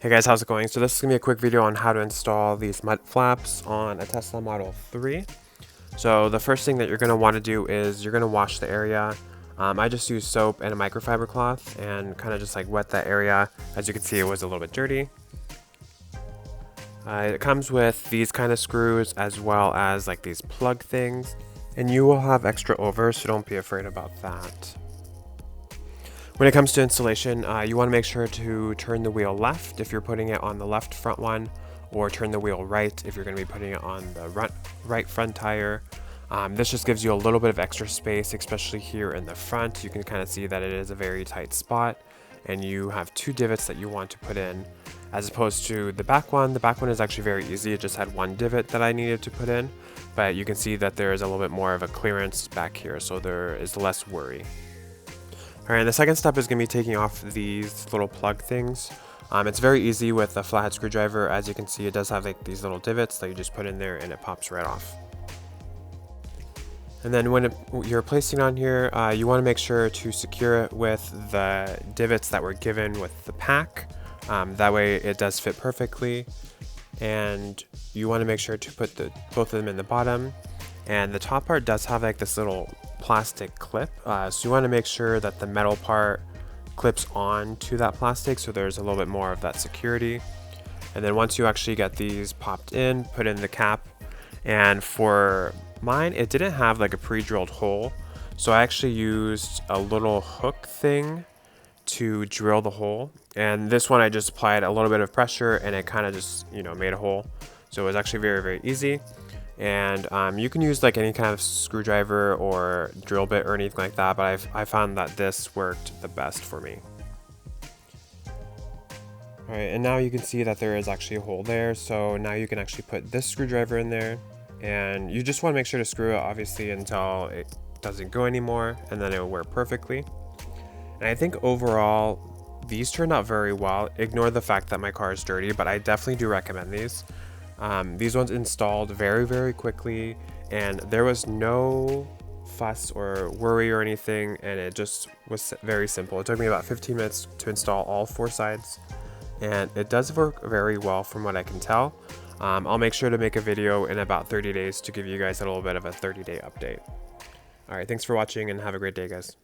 Hey guys, how's it going? So this is going to be a quick video on how to install these Mudflaps on a Tesla Model 3. So the first thing that you're going to want to do is you're going to wash the area. I just used soap and a microfiber cloth and kind of just like wet that area. As you can see, it was a little bit dirty. It comes with these kind of screws as well as like these plug things, and you will have extra over, so don't be afraid about that. When it comes to installation, you want to make sure to turn the wheel left if you're putting it on the left front one, or turn the wheel right if you're going to be putting it on the right front tire. This just gives you a little bit of extra space, especially here in the front. You can kind of see that it is a very tight spot, and you have two divots that you want to put in, as opposed to the back one. The back one is actually very easy. It just had one divot that I needed to put in, but you can see that there is a little bit more of a clearance back here, so there is less worry. Alright, the second step is going to be taking off these little plug things. It's very easy with a flathead screwdriver. As you can see, it does have like these little divots that you just put in there and it pops right off. And then when you're placing it on here, you want to make sure to secure it with the divots that were given with the pack. That way it does fit perfectly. And you want to make sure to put both of them in the bottom. And the top part does have like this little plastic clip, so you want to make sure that the metal part clips on to that plastic, so there's a little bit more of that security. And then once you actually get these popped in, put in the cap. And for mine, it didn't have like a pre-drilled hole, so I actually used a little hook thing to drill the hole. And this one I just applied a little bit of pressure and it kind of just, made a hole. So it was actually very, very easy. And you can use like any kind of screwdriver or drill bit or anything like that, but I found that this worked the best for me. Alright, and now you can see that there is actually a hole there, so now you can actually put this screwdriver in there, and you just want to make sure to screw it obviously until it doesn't go anymore, and then it will work perfectly. And I think overall these turned out very well. Ignore the fact that my car is dirty, but I definitely do recommend these. These ones installed very, very quickly, and there was no fuss or worry or anything, and it just was very simple. It took me about 15 minutes to install all four sides, and it does work very well from what I can tell. I'll make sure to make a video in about 30 days to give you guys a little bit of a 30-day update. Alright, thanks for watching and have a great day, guys.